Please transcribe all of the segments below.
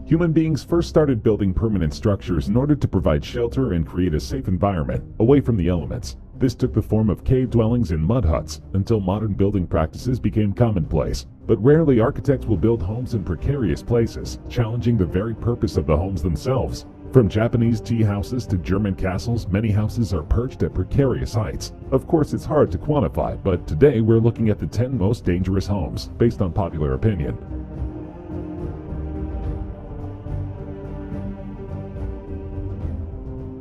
Human beings first started building permanent structures in order to provide shelter and create a safe environment away from the elements. This took the form of cave dwellings and mud huts until modern building practices became commonplace. But rarely architects will build homes in precarious places, challenging the very purpose of the homes themselves. From Japanese tea houses to German castles, many houses are perched at precarious heights. Of course, it's hard to quantify, but today we're looking at the 10 most dangerous homes, based on popular opinion.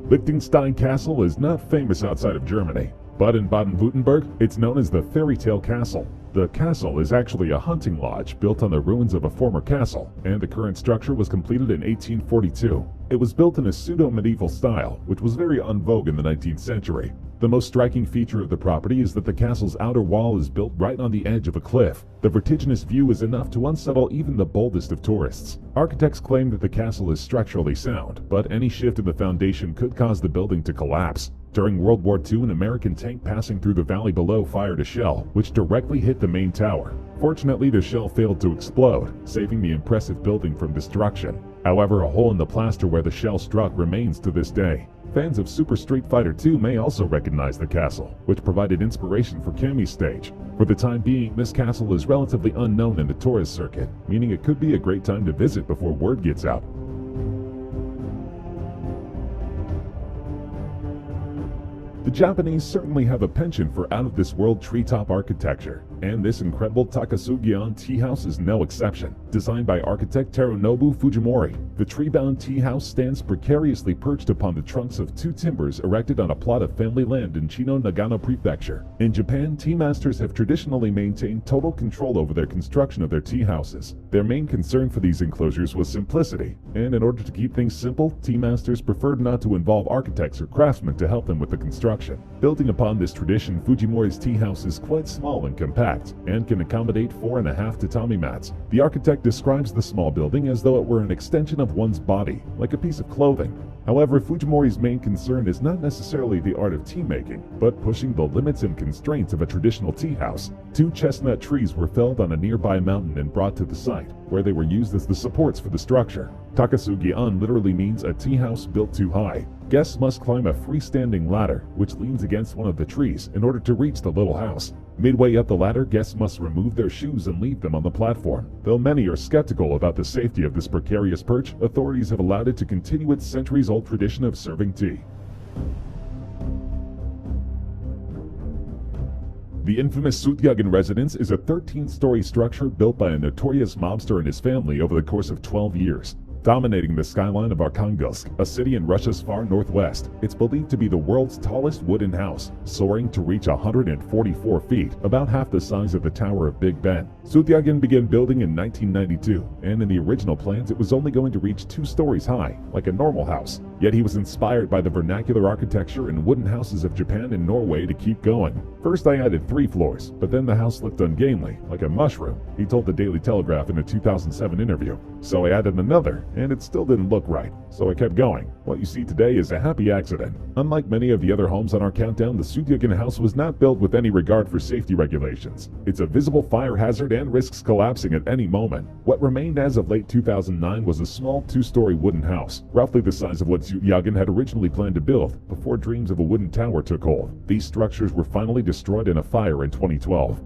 Liechtenstein Castle is not famous outside of Germany, but in Baden-Württemberg, it's known as the Fairy Tale Castle. The castle is actually a hunting lodge built on the ruins of a former castle, and the current structure was completed in 1842. It was built in a pseudo-medieval style, which was very en vogue in the 19th century. The most striking feature of the property is that the castle's outer wall is built right on the edge of a cliff. The vertiginous view is enough to unsettle even the boldest of tourists. Architects claim that the castle is structurally sound, but any shift in the foundation could cause the building to collapse. During World War II, an American tank passing through the valley below fired a shell, which directly hit the main tower. Fortunately, the shell failed to explode, saving the impressive building from destruction. However, a hole in the plaster where the shell struck remains to this day. Fans of Super Street Fighter 2 may also recognize the castle, which provided inspiration for Kami's stage. For the time being, this castle is relatively unknown in the tourist circuit, meaning it could be a great time to visit before word gets out. The Japanese certainly have a penchant for out-of-this-world treetop architecture, and this incredible Takasugi-on tea house is no exception. Designed by architect Terunobu Fujimori, the tree-bound tea house stands precariously perched upon the trunks of two timbers erected on a plot of family land in Chino, Nagano Prefecture. In Japan, tea masters have traditionally maintained total control over their construction of their tea houses. Their main concern for these enclosures was simplicity, and in order to keep things simple, tea masters preferred not to involve architects or craftsmen to help them with the construction. Building upon this tradition, Fujimori's tea house is quite small and compact, and can accommodate 4.5 tatami mats. The architect describes the small building as though it were an extension of one's body, like a piece of clothing. However, Fujimori's main concern is not necessarily the art of tea making, but pushing the limits and constraints of a traditional tea house. 2 chestnut trees were felled on a nearby mountain and brought to the site, where they were used as the supports for the structure. Takasugi-on literally means a tea house built too high. Guests must climb a freestanding ladder, which leans against one of the trees, in order to reach the little house. Midway up the ladder, guests must remove their shoes and leave them on the platform. Though many are skeptical about the safety of this precarious perch, authorities have allowed it to continue its centuries-old tradition of serving tea. The infamous Sutyagin residence is a 13-story structure built by a notorious mobster and his family over the course of 12 years. Dominating the skyline of Arkhangelsk, a city in Russia's far northwest, it's believed to be the world's tallest wooden house, soaring to reach 144 feet, about half the size of the Tower of Big Ben. Sutyagin began building in 1992, and in the original plans it was only going to reach 2 stories high, like a normal house. Yet he was inspired by the vernacular architecture and wooden houses of Japan and Norway to keep going. First I added 3 floors, but then the house looked ungainly, like a mushroom, he told the Daily Telegraph in a 2007 interview. So I added another, and it still didn't look right, so I kept going. What you see today is a happy accident. Unlike many of the other homes on our countdown, the Sutyagin house was not built with any regard for safety regulations. It's a visible fire hazard and risks collapsing at any moment. What remained as of late 2009 was a small 2-story wooden house, roughly the size of what Sutyagin had originally planned to build, before dreams of a wooden tower took hold. These structures were finally destroyed in a fire in 2012.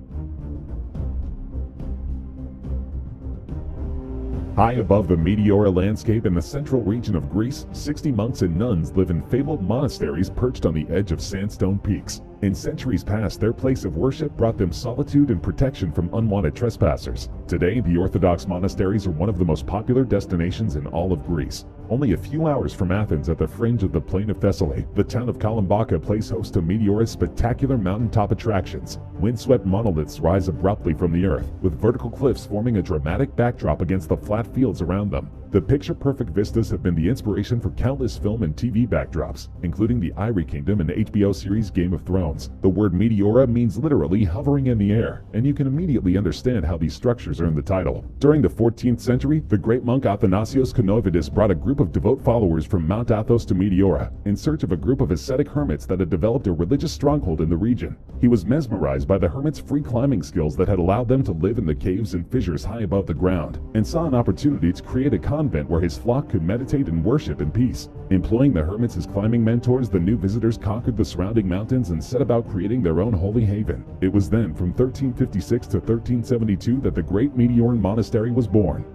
High above the Meteora landscape in the central region of Greece, 60 monks and nuns live in fabled monasteries perched on the edge of sandstone peaks. In centuries past, their place of worship brought them solitude and protection from unwanted trespassers. Today, the Orthodox monasteries are one of the most popular destinations in all of Greece. Only a few hours from Athens at the fringe of the plain of Thessaly, the town of Kalimbaka plays host to Meteora's spectacular mountaintop attractions. Windswept monoliths rise abruptly from the earth, with vertical cliffs forming a dramatic backdrop against the flat fields around them. The picture-perfect vistas have been the inspiration for countless film and TV backdrops, including the Irie Kingdom and HBO series Game of Thrones. The word Meteora means literally hovering in the air, and you can immediately understand how these structures earned the title. During the 14th century, the great monk Athanasios Konovidis brought a group of devout followers from Mount Athos to Meteora, in search of a group of ascetic hermits that had developed a religious stronghold in the region. He was mesmerized by the hermits' free climbing skills that had allowed them to live in the caves and fissures high above the ground, and saw an opportunity to create a convent where his flock could meditate and worship in peace. Employing the hermits as climbing mentors, the new visitors conquered the surrounding mountains and set about creating their own holy haven. It was then, from 1356 to 1372, that the Great Meteoran Monastery was born.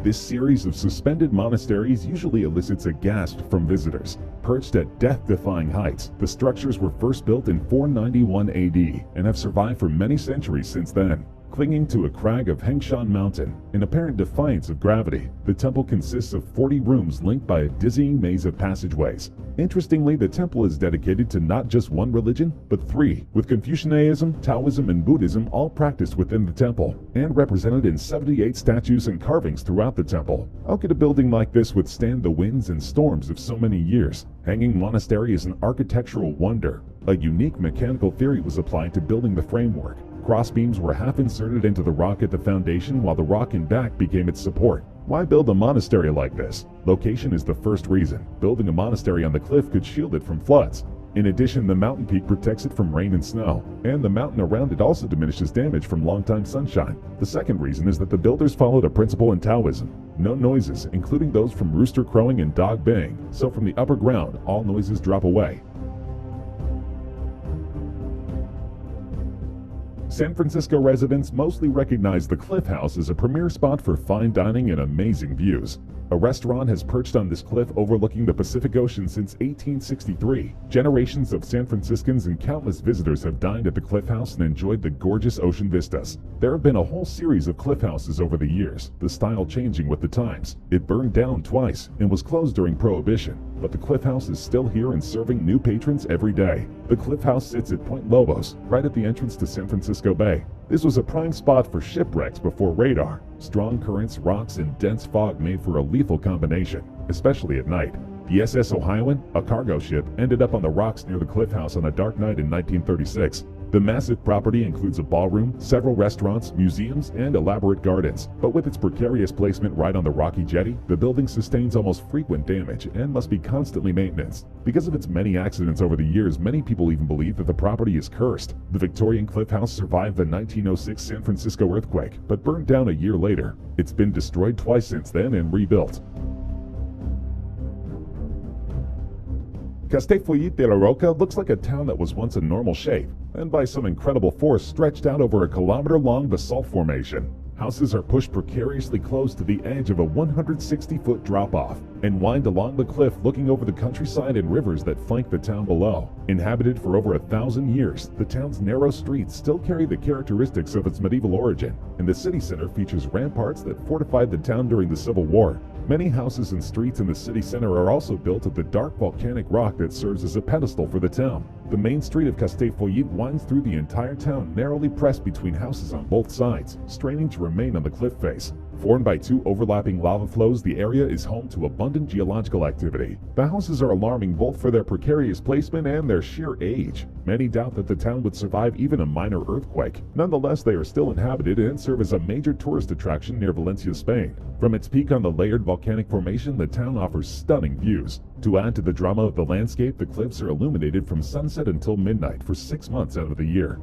This series of suspended monasteries usually elicits a gasp from visitors. Perched at death-defying heights, the structures were first built in 491 AD and have survived for many centuries since then. Clinging to a crag of Hengshan Mountain, in apparent defiance of gravity, the temple consists of 40 rooms linked by a dizzying maze of passageways. Interestingly, the temple is dedicated to not just one religion, but three, with Confucianism, Taoism, and Buddhism all practiced within the temple, and represented in 78 statues and carvings throughout the temple. How could a building like this withstand the winds and storms of so many years? Hanging Monastery is an architectural wonder. A unique mechanical theory was applied to building the framework. Crossbeams were half inserted into the rock at the foundation, while the rock in back became its support. Why build a monastery like this? Location is the first reason. Building a monastery on the cliff could shield it from floods. In addition, the mountain peak protects it from rain and snow, and the mountain around it also diminishes damage from long-time sunshine. The second reason is that the builders followed a principle in Taoism: no noises, including those from rooster crowing and dog baying, so from the upper ground, all noises drop away. San Francisco residents mostly recognize the Cliff House as a premier spot for fine dining and amazing views. A restaurant has perched on this cliff overlooking the Pacific Ocean since 1863. Generations of San Franciscans and countless visitors have dined at the Cliff House and enjoyed the gorgeous ocean vistas. There have been a whole series of cliff houses over the years, the style changing with the times. It burned down twice and was closed during Prohibition, but the Cliff House is still here and serving new patrons every day. The Cliff House sits at Point Lobos, right at the entrance to San Francisco Bay. This was a prime spot for shipwrecks before radar. Strong currents, rocks, and dense fog made for a lethal combination, especially at night. The SS Ohioan, a cargo ship, ended up on the rocks near the Cliff House on a dark night in 1936. The massive property includes a ballroom, several restaurants, museums, and elaborate gardens. But with its precarious placement right on the rocky jetty, the building sustains almost frequent damage and must be constantly maintained. Because of its many accidents over the years, many people even believe that the property is cursed. The Victorian Cliff House survived the 1906 San Francisco earthquake, but burned down a year later. It's been destroyed twice since then and rebuilt. Castellfollit de la Roca looks like a town that was once a normal shape, and by some incredible force stretched out over a kilometer-long basalt formation. Houses are pushed precariously close to the edge of a 160-foot drop-off and wind along the cliff, looking over the countryside and rivers that flank the town below. Inhabited for over 1,000 years, the town's narrow streets still carry the characteristics of its medieval origin, and the city center features ramparts that fortified the town during the Civil War. Many houses and streets in the city center are also built of the dark volcanic rock that serves as a pedestal for the town. The main street of Castellfollit winds through the entire town, narrowly pressed between houses on both sides, straining to remain on the cliff face. Formed by two overlapping lava flows, the area is home to abundant geological activity. The houses are alarming both for their precarious placement and their sheer age. Many doubt that the town would survive even a minor earthquake. Nonetheless, they are still inhabited and serve as a major tourist attraction near Valencia, Spain. From its peak on the layered volcanic formation, the town offers stunning views. To add to the drama of the landscape, the cliffs are illuminated from sunset until midnight for 6 months out of the year.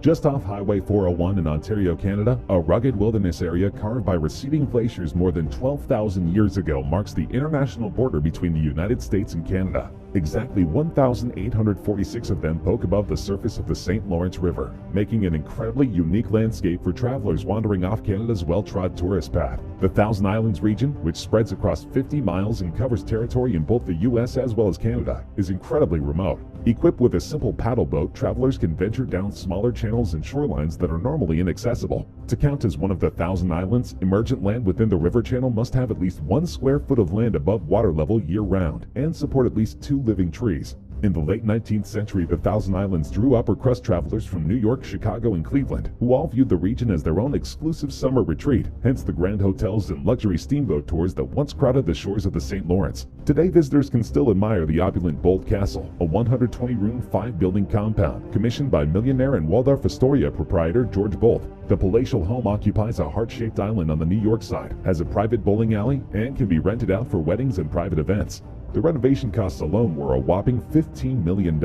Just off Highway 401 in Ontario, Canada, a rugged wilderness area carved by receding glaciers more than 12,000 years ago marks the international border between the United States and Canada. Exactly 1,846 of them poke above the surface of the St. Lawrence River, making an incredibly unique landscape for travelers wandering off Canada's well-trod tourist path. The Thousand Islands region, which spreads across 50 miles and covers territory in both the US as well as Canada, is incredibly remote. Equipped with a simple paddle boat, travelers can venture down smaller channels and shorelines that are normally inaccessible. To count as one of the Thousand Islands, emergent land within the river channel must have at least 1 square foot of land above water level year-round and support at least 2 living trees. In the late 19th century, the Thousand Islands drew upper-crust travelers from New York, Chicago, and Cleveland, who all viewed the region as their own exclusive summer retreat, hence the grand hotels and luxury steamboat tours that once crowded the shores of the St. Lawrence. Today, visitors can still admire the opulent Bold Castle, a 120-room, 5-building compound commissioned by millionaire and Waldorf Astoria proprietor George Bolt. The palatial home occupies a heart-shaped island on the New York side, has a private bowling alley, and can be rented out for weddings and private events. The renovation costs alone were a whopping $15 million.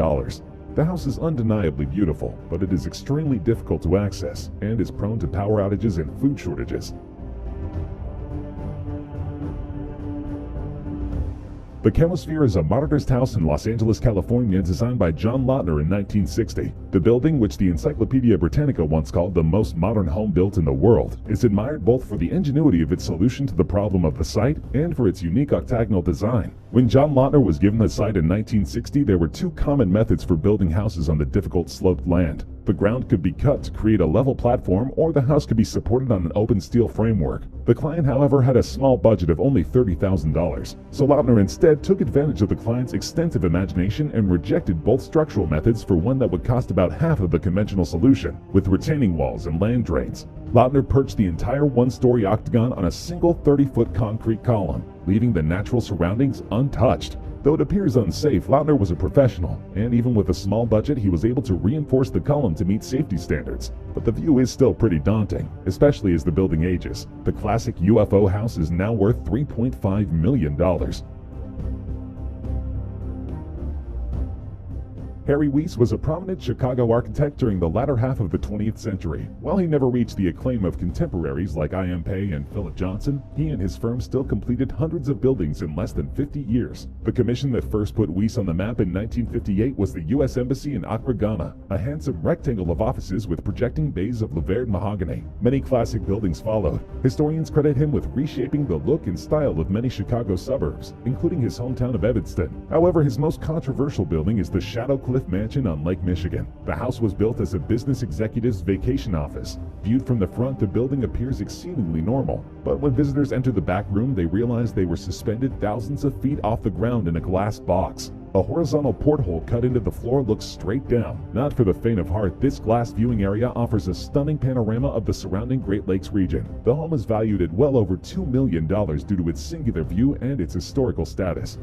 The house is undeniably beautiful, but it is extremely difficult to access and is prone to power outages and food shortages. The Chemosphere is a modernist house in Los Angeles, California, designed by John Lautner in 1960. The building, which the Encyclopedia Britannica once called the most modern home built in the world, is admired both for the ingenuity of its solution to the problem of the site and for its unique octagonal design. When John Lautner was given the site in 1960, there were two common methods for building houses on the difficult sloped land. The ground could be cut to create a level platform, or the house could be supported on an open steel framework. The client, however, had a small budget of only $30,000, so Lautner instead took advantage of the client's extensive imagination and rejected both structural methods for one that would cost about half of the conventional solution, with retaining walls and land drains. Lautner perched the entire one-story octagon on a single 30-foot concrete column, leaving the natural surroundings untouched. Though it appears unsafe, Lautner was a professional, and even with a small budget, he was able to reinforce the column to meet safety standards. But the view is still pretty daunting, especially as the building ages. The classic UFO house is now worth $3.5 million. Harry Weiss was a prominent Chicago architect during the latter half of the 20th century. While he never reached the acclaim of contemporaries like I.M. Pei and Philip Johnson, he and his firm still completed hundreds of buildings in less than 50 years. The commission that first put Weiss on the map in 1958 was the U.S. Embassy in Accra, Ghana, a handsome rectangle of offices with projecting bays of laviered mahogany. Many classic buildings followed. Historians credit him with reshaping the look and style of many Chicago suburbs, including his hometown of Evanston. However, his most controversial building is the Shadow Cliff Mansion on Lake Michigan. The house was built as a business executive's vacation office. Viewed from the front, the building appears exceedingly normal, but when visitors enter the back room, they realize they were suspended thousands of feet off the ground in a glass box. A horizontal porthole cut into the floor looks straight down. Not for the faint of heart, this glass viewing area offers a stunning panorama of the surrounding Great Lakes region. The home is valued at well over $2 million due to its singular view and its historical status.